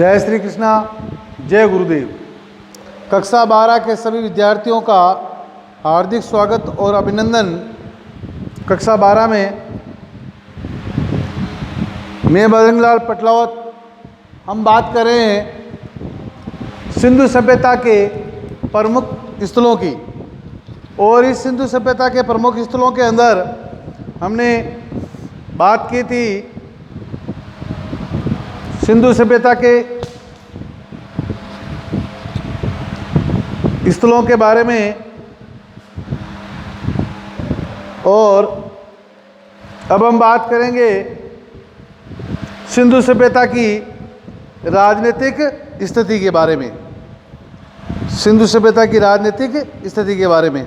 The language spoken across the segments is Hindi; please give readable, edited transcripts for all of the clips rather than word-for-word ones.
जय श्री कृष्णा, जय गुरुदेव। कक्षा 12 के सभी विद्यार्थियों का हार्दिक स्वागत और अभिनंदन। कक्षा 12 में मैं बजरंगलाल पटलावत हम बात कर रहे हैं सिंधु सभ्यता के प्रमुख स्थलों की। और इस सिंधु सभ्यता के प्रमुख स्थलों के अंदर हमने बात की थी सिंधु सभ्यता के स्थलों के बारे में, और अब हम बात करेंगे सिंधु सभ्यता की राजनीतिक स्थिति के बारे में। सिंधु सभ्यता की राजनीतिक स्थिति के बारे में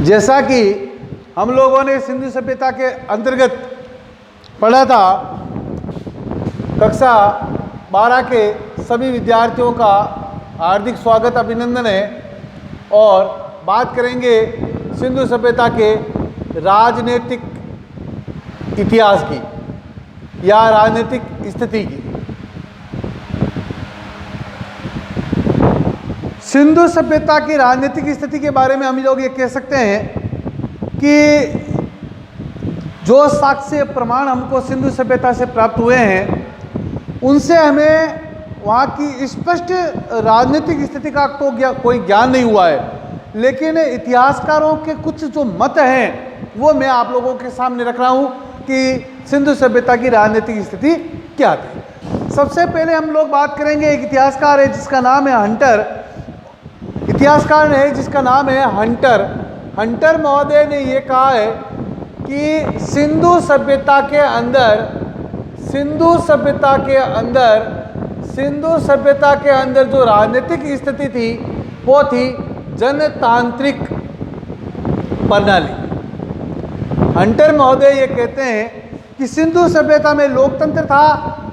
जैसा कि हम लोगों ने सिंधु सभ्यता के अंतर्गत पढ़ा था, कक्षा 12 के सभी विद्यार्थियों का हार्दिक स्वागत अभिनंदन है। और बात करेंगे सिंधु सभ्यता के राजनीतिक इतिहास की या राजनीतिक स्थिति की। सिंधु सभ्यता की राजनीतिक स्थिति के बारे में हम लोग ये कह सकते हैं कि जो साक्ष्य प्रमाण हमको सिंधु सभ्यता से प्राप्त हुए हैं, उनसे हमें वहाँ की स्पष्ट राजनीतिक स्थिति का तो कोई ज्ञान नहीं हुआ है, लेकिन इतिहासकारों के कुछ जो मत हैं वो मैं आप लोगों के सामने रख रहा हूँ कि सिंधु सभ्यता की राजनीतिक स्थिति क्या थी। सबसे पहले हम लोग बात करेंगे, एक इतिहासकार है जिसका नाम है हंटर। इतिहासकार है जिसका नाम है हंटर। हंटर महोदय ने ये कहा है कि सिंधु सभ्यता के अंदर जो राजनीतिक स्थिति थी वो थी जनतांत्रिक प्रणाली। हंटर महोदय ये कहते हैं कि सिंधु सभ्यता में लोकतंत्र था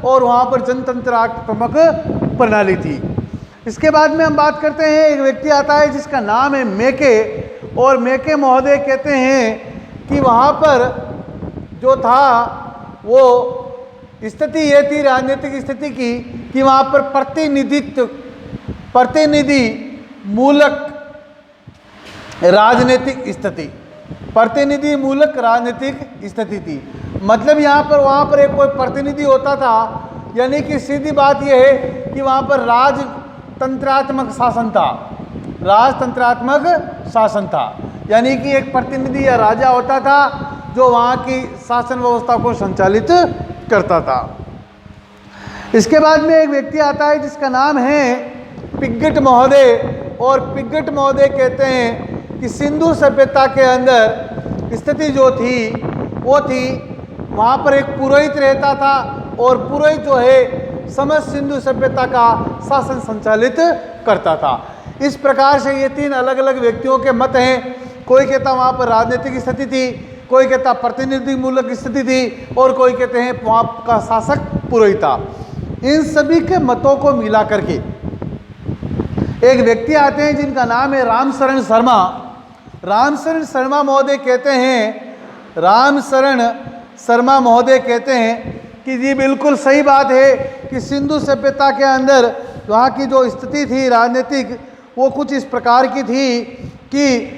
और वहाँ पर जनतंत्रात्मक प्रणाली थी। इसके बाद में हम बात करते हैं, एक व्यक्ति आता है जिसका नाम है मेके। और मेके महोदय कहते हैं कि वहाँ पर जो था वो स्थिति ये थी राजनीतिक स्थिति की कि वहाँ पर प्रतिनिधि मूलक राजनीतिक स्थिति थी। मतलब यहाँ पर वहाँ पर एक कोई प्रतिनिधि होता था, यानी कि सीधी बात यह है कि वहाँ पर राजतंत्रात्मक शासन था, यानी कि एक प्रतिनिधि या राजा होता था जो वहाँ की शासन व्यवस्था को संचालित करता था। इसके बाद में एक व्यक्ति आता है जिसका नाम है पिगट महोदय। और पिगट महोदय कहते हैं कि सिंधु सभ्यता के अंदर स्थिति जो थी वो थी, वहाँ पर एक पुरोहित रहता था और पुरोहित जो है समस्त सिंधु सभ्यता का शासन संचालित करता था। इस प्रकार से ये तीन अलग अलग व्यक्तियों के मत हैं। कोई कहता वहाँ पर राजनीतिक स्थिति थी, कोई कहता प्रतिनिधि मूलक स्थिति थी, और कोई कहते हैं वहाँ का शासक पुरोहित था। इन सभी के मतों को मिला करके एक व्यक्ति आते हैं जिनका नाम है रामशरण शर्मा। रामशरण शर्मा महोदय कहते हैं कि जी बिल्कुल सही बात है कि सिंधु सभ्यता के अंदर वहाँ की जो स्थिति थी राजनीतिक, वो कुछ इस प्रकार की थी कि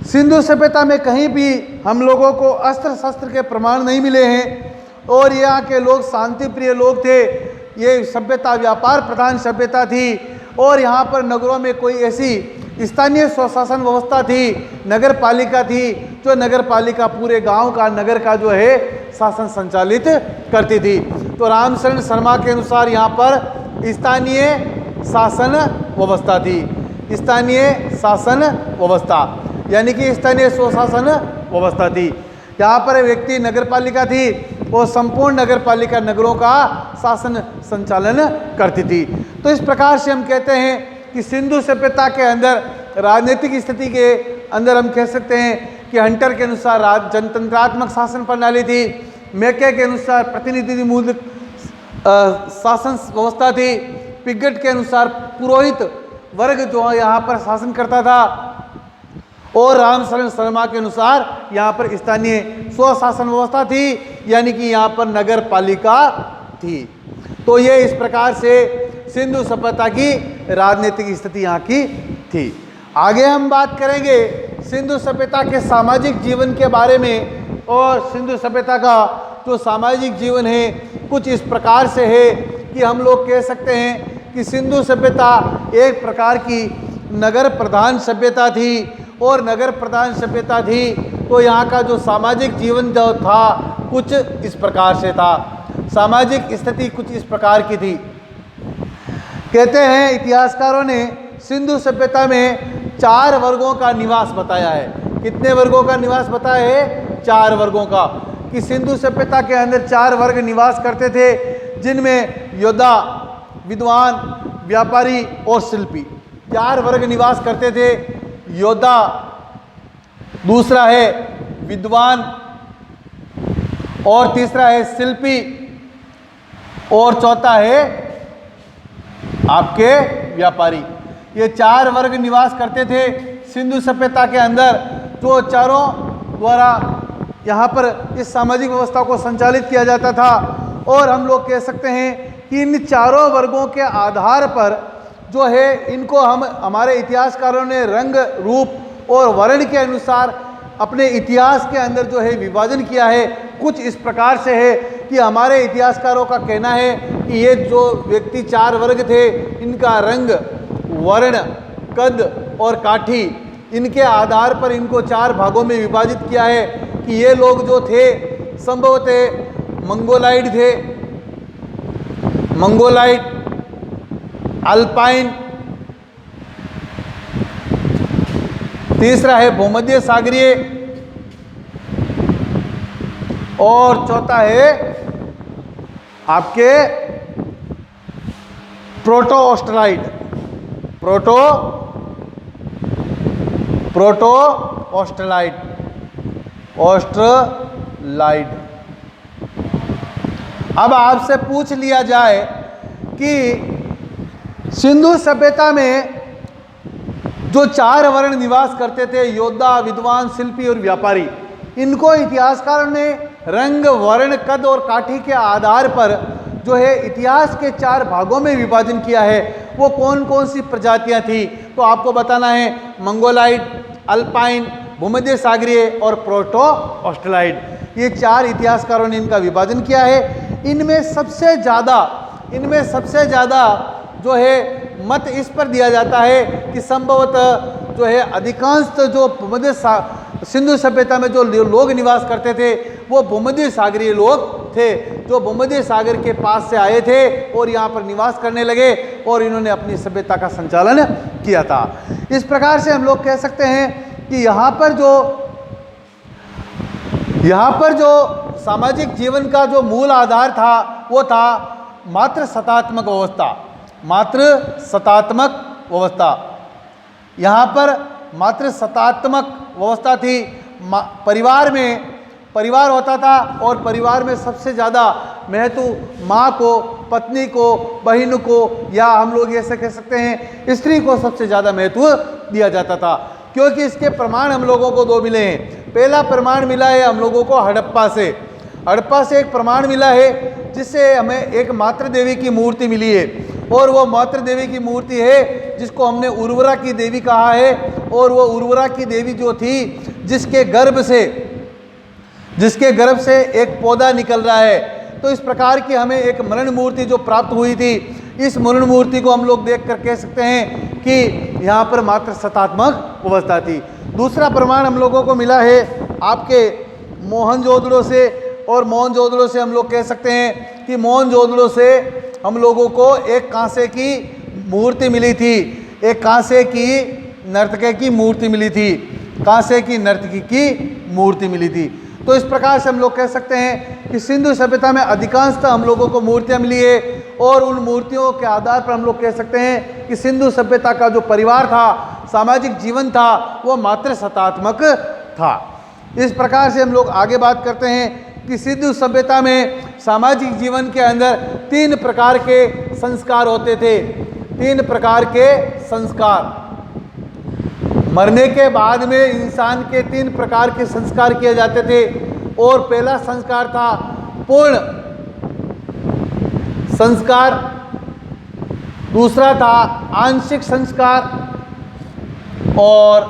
सिंधु सभ्यता में कहीं भी हम लोगों को अस्त्र शस्त्र के प्रमाण नहीं मिले हैं, और यहाँ के लोग शांति प्रिय लोग थे। ये सभ्यता व्यापार प्रधान सभ्यता थी, और यहाँ पर नगरों में कोई ऐसी स्थानीय स्वशासन व्यवस्था थी, नगर पालिका थी, जो नगर पालिका पूरे गांव का, नगर का जो है शासन संचालित करती थी। तो रामशरण शर्मा के अनुसार यहाँ पर स्थानीय शासन व्यवस्था यानी कि स्थानीय स्वशासन व्यवस्था थी। यहाँ पर व्यक्ति नगर पालिका थी और संपूर्ण नगर पालिका नगरों का शासन संचालन करती थी। तो इस प्रकार से हम कहते हैं कि सिंधु सभ्यता के अंदर राजनीतिक स्थिति के अंदर हम कह सकते हैं कि हंटर के अनुसार जनतंत्रात्मक शासन प्रणाली थी, मेके के अनुसार प्रतिनिधि मूलक शासन व्यवस्था थी, पिगट के अनुसार पुरोहित वर्ग जो यहाँ पर शासन करता था, और रामशरण शर्मा के अनुसार यहाँ पर स्थानीय स्वशासन व्यवस्था थी, यानी कि यहाँ पर नगर पालिका थी। तो ये इस प्रकार से सिंधु सभ्यता की राजनीतिक स्थिति यहाँ की थी। आगे हम बात करेंगे सिंधु सभ्यता के सामाजिक जीवन के बारे में, और सिंधु सभ्यता का जो सामाजिक जीवन है कुछ इस प्रकार से है कि हम लोग कह सकते हैं कि सिंधु सभ्यता एक प्रकार की नगर प्रधान सभ्यता थी, और नगर प्रधान सभ्यता थी तो यहाँ का जो सामाजिक जीवन जो था कुछ इस प्रकार से था। सामाजिक स्थिति कुछ इस प्रकार की थी। कहते हैं इतिहासकारों ने सिंधु सभ्यता में 4 वर्गों का निवास बताया है। कितने वर्गों का निवास बताया है? 4 वर्गों का। कि सिंधु सभ्यता के अंदर 4 वर्ग निवास करते थे, जिनमें योद्धा, विद्वान, व्यापारी और शिल्पी, 4 वर्ग निवास करते थे। योद्धा, दूसरा है विद्वान, और तीसरा है शिल्पी, और चौथा है आपके व्यापारी। ये 4 वर्ग निवास करते थे सिंधु सभ्यता के अंदर, जो चारों द्वारा यहाँ पर इस सामाजिक व्यवस्था को संचालित किया जाता था। और हम लोग कह सकते हैं कि इन चारों वर्गों के आधार पर जो है इनको हम हमारे इतिहासकारों ने रंग, रूप और वर्ण के अनुसार अपने इतिहास के अंदर जो है विभाजन किया है। कुछ इस प्रकार से है कि हमारे इतिहासकारों का कहना है कि ये जो व्यक्ति 4 वर्ग थे, इनका रंग, वर्ण, कद और काठी, इनके आधार पर इनको 4 भागों में विभाजित किया है कि ये लोग जो थे संभवतः मंगोलाइड थे, मंगोलाइड, अल्पाइन, तीसरा है भूमध्य सागरीय, और चौथा है आपके प्रोटो ऑस्ट्रलाइड, प्रोटो ऑस्ट्रलाइड, ऑस्ट्रलाइड। अब आपसे पूछ लिया जाए कि सिंधु सभ्यता में जो 4 वर्ण निवास करते थे, योद्धा, विद्वान, शिल्पी और व्यापारी, इनको इतिहासकारों ने रंग, वर्ण, कद और काठी के आधार पर जो है इतिहास के 4 भागों में विभाजन किया है। वो कौन कौन सी प्रजातियां थी तो आपको बताना है। मंगोलाइड, अल्पाइन, भूमध्य सागरीय और प्रोटो ऑस्ट्रलाइड, ये 4 इतिहासकारों ने इनका विभाजन किया है। इनमें सबसे ज़्यादा जो है मत इस पर दिया जाता है कि संभवतः जो है अधिकांश जो भूमध्य सिंधु सभ्यता में जो लोग निवास करते थे वो भूमध्य सागरीय लोग थे, जो भूमध्य सागर के पास से आए थे और यहाँ पर निवास करने लगे और इन्होंने अपनी सभ्यता का संचालन किया था। इस प्रकार से हम लोग कह सकते हैं कि यहाँ पर जो सामाजिक जीवन का जो मूल आधार था वो था मात्र सत्तात्मक व्यवस्था। यहाँ पर मात्र सत्तात्मक व्यवस्था थी। परिवार होता था और परिवार में सबसे ज़्यादा महत्व माँ को, पत्नी को, बहन को, या हम लोग ऐसे कह सकते हैं स्त्री को सबसे ज़्यादा महत्व दिया जाता था। क्योंकि इसके प्रमाण हम लोगों को 2 मिले हैं। पहला प्रमाण मिला है हम लोगों को हड़प्पा से एक प्रमाण मिला है जिससे हमें एक मातृ देवी की मूर्ति मिली है, और वो मातृ देवी की मूर्ति है जिसको हमने उर्वरा की देवी कहा है। और वो उर्वरा की देवी जो थी जिसके गर्भ से एक पौधा निकल रहा है, तो इस प्रकार की हमें एक मरण मूर्ति जो प्राप्त हुई थी, इस मरण मूर्ति को हम लोग देखकर कह सकते हैं कि यहाँ पर मात्र सत्तात्मक व्यवस्था थी। दूसरा प्रमाण हम लोगों को मिला है आपके मोहनजोदड़ो से, और मोहनजोदड़ो से हम लोग कह सकते हैं कि मोहनजोदड़ो से हम लोगों को एक कांसे की मूर्ति मिली थी, एक कांसे की नर्तकी की मूर्ति मिली थी। तो इस प्रकार से हम लोग कह सकते हैं कि सिंधु सभ्यता में अधिकांशतः हम लोगों को मूर्तियां मिली है, और उन मूर्तियों के आधार पर हम लोग कह सकते हैं कि सिंधु सभ्यता का जो परिवार था, सामाजिक जीवन था, वो मात्र सत्तात्मक था। इस प्रकार से हम लोग आगे बात करते हैं कि सिंधु सभ्यता में सामाजिक जीवन के अंदर 3 प्रकार के संस्कार होते थे। 3 प्रकार के संस्कार। मरने के बाद में इंसान के 3 प्रकार के संस्कार किए जाते थे। और पहला संस्कार था पूर्ण संस्कार, दूसरा था आंशिक संस्कार और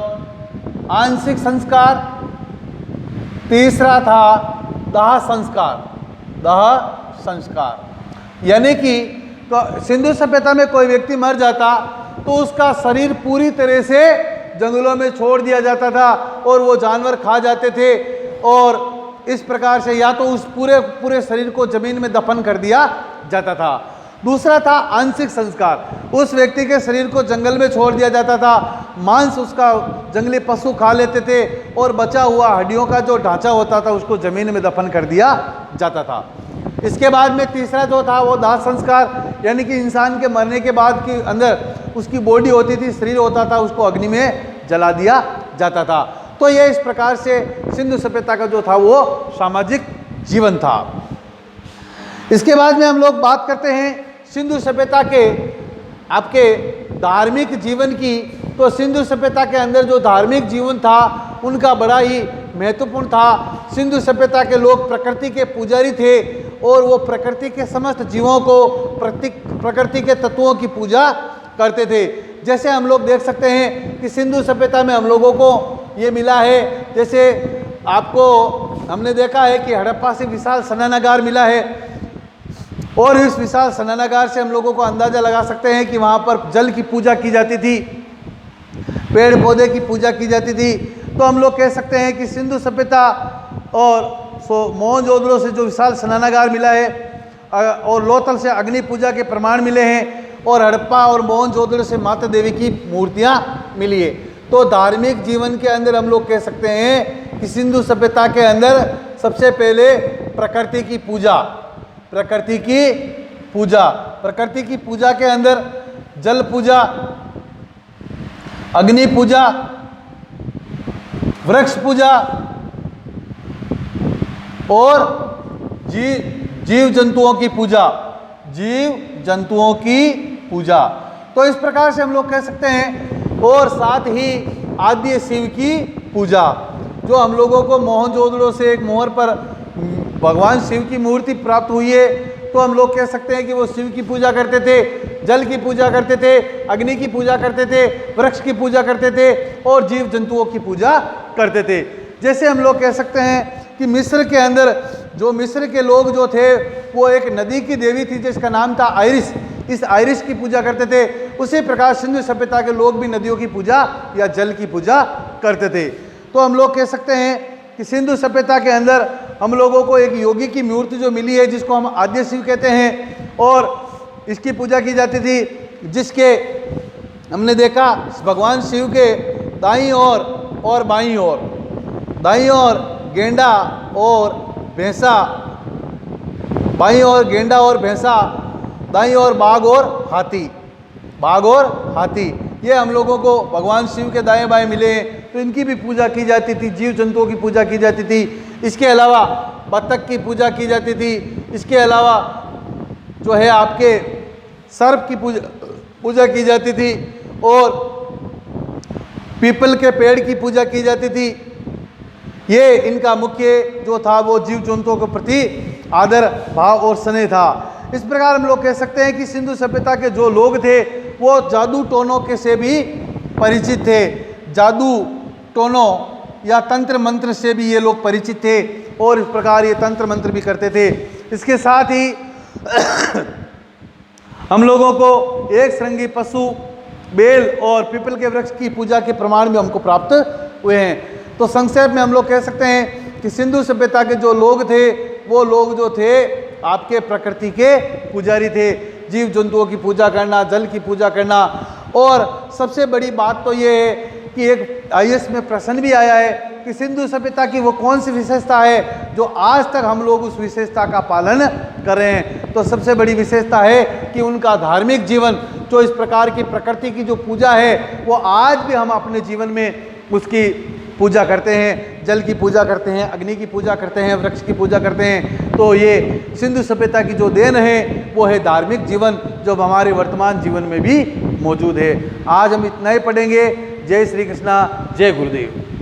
आंशिक संस्कार, तीसरा था दाह संस्कार। दाह संस्कार यानी कि सिंधु सभ्यता में कोई व्यक्ति मर जाता तो उसका शरीर पूरी तरह से जंगलों में छोड़ दिया जाता था और वो जानवर खा जाते थे, और इस प्रकार से या तो उस पूरे शरीर को जमीन में दफन कर दिया जाता था। दूसरा था आंशिक संस्कार, उस व्यक्ति के शरीर को जंगल में छोड़ दिया जाता था, मांस उसका जंगली पशु खा लेते थे और बचा हुआ हड्डियों का जो ढांचा होता था उसको जमीन में दफन कर दिया जाता था। इसके बाद में तीसरा जो था वो दाह संस्कार, यानी कि इंसान के मरने के बाद के अंदर उसकी बॉडी होती थी, शरीर होता था, उसको अग्नि में जला दिया जाता था। तो ये इस प्रकार से सिंधु सभ्यता का जो था वो सामाजिक जीवन था। इसके बाद में हम लोग बात करते हैं सिंधु सभ्यता के आपके धार्मिक जीवन की। तो सिंधु सभ्यता के अंदर जो धार्मिक जीवन था उनका बड़ा ही महत्वपूर्ण था। सिंधु सभ्यता के लोग प्रकृति के पुजारी थे और वो प्रकृति के समस्त जीवों को प्रकृति के तत्वों की पूजा करते थे। जैसे हम लोग देख सकते हैं कि सिंधु सभ्यता में हम लोगों को ये मिला है, जैसे आपको हमने देखा है कि हड़प्पा से विशाल स्नानागार मिला है, और इस विशाल स्नानागार से हम लोगों को अंदाज़ा लगा सकते हैं कि वहाँ पर जल की पूजा की जाती थी, पेड़ पौधे की पूजा की जाती थी। तो हम लोग कह सकते हैं कि सिंधु सभ्यता और मोहनजोदड़ो से जो विशाल स्नानागार मिला है और लोथल से अग्नि पूजा के प्रमाण मिले हैं, और हड़प्पा और मोहनजोदड़ो से माता देवी की मूर्तियाँ मिली है। तो धार्मिक जीवन के अंदर हम लोग कह सकते हैं कि सिंधु सभ्यता के अंदर सबसे पहले प्रकृति की पूजा, प्रकृति की पूजा के अंदर जल पूजा, अग्नि पूजा, वृक्ष पूजा और जीव जंतुओं की पूजा। तो इस प्रकार से हम लोग कह सकते हैं। और साथ ही आद्य शिव की पूजा, जो हम लोगों को मोहनजोदड़ो से एक मोहर पर भगवान शिव की मूर्ति प्राप्त हुई है, तो हम लोग कह सकते हैं कि वो शिव की पूजा करते थे, जल की पूजा करते थे, अग्नि की पूजा करते थे, वृक्ष की पूजा करते थे और जीव जंतुओं की पूजा करते थे। जैसे हम लोग कह सकते हैं कि मिस्र के अंदर जो मिस्र के लोग जो थे वो एक नदी की देवी थी जिसका नाम था आइरिस, इस आइरिस की पूजा करते थे। उसी प्रकार सिंधु सभ्यता के लोग भी नदियों की पूजा या जल की पूजा करते थे। तो हम लोग कह सकते हैं कि सिंधु सभ्यता के अंदर हम लोगों को एक योगी की मूर्ति जो मिली है जिसको हम आद्य शिव कहते हैं, और इसकी पूजा की जाती थी, जिसके हमने देखा भगवान शिव के दाईं ओर और बाईं ओर, दाईं ओर गेंडा और भैंसा, बाईं ओर गेंडा और भैंसा, दाईं ओर बाघ और हाथी, ये हम लोगों को भगवान शिव के दाएं बाएं मिले हैं। तो इनकी भी पूजा की जाती थी, जीव जंतुओं की पूजा की जाती थी। इसके अलावा बतख की पूजा की जाती थी। इसके अलावा जो है आपके सर्प की पूजा की जाती थी और पीपल के पेड़ की पूजा की जाती थी। ये इनका मुख्य जो था वो जीव जंतुओं के प्रति आदर भाव और स्नेह था। इस प्रकार हम लोग कह सकते हैं कि सिंधु सभ्यता के जो लोग थे वो जादू टोनों के से भी परिचित थे, जादू टोनों या तंत्र मंत्र से भी ये लोग परिचित थे और इस प्रकार ये तंत्र मंत्र भी करते थे। इसके साथ ही हम लोगों को एक श्रृंगी पशु, बेल और पीपल के वृक्ष की पूजा के प्रमाण भी हमको प्राप्त हुए हैं। तो संक्षेप में हम लोग कह सकते हैं कि सिंधु सभ्यता के जो लोग थे वो लोग जो थे आपके प्रकृति के पुजारी थे, जीव जंतुओं की पूजा करना, जल की पूजा करना। और सबसे बड़ी बात तो ये है कि एक IAS में प्रश्न भी आया है कि सिंधु सभ्यता की वो कौन सी विशेषता है जो आज तक हम लोग उस विशेषता का पालन कर रहे हैं। तो सबसे बड़ी विशेषता है कि उनका धार्मिक जीवन, जो इस प्रकार की प्रकृति की जो पूजा है वो आज भी हम अपने जीवन में उसकी पूजा करते हैं, जल की पूजा करते हैं, अग्नि की पूजा करते हैं, वृक्ष की पूजा करते हैं। तो ये सिंधु सभ्यता की जो देन है वो है धार्मिक जीवन, जो हमारे वर्तमान जीवन में भी मौजूद है। आज हम इतना ही पढ़ेंगे। जय श्री कृष्णा, जय गुरुदेव।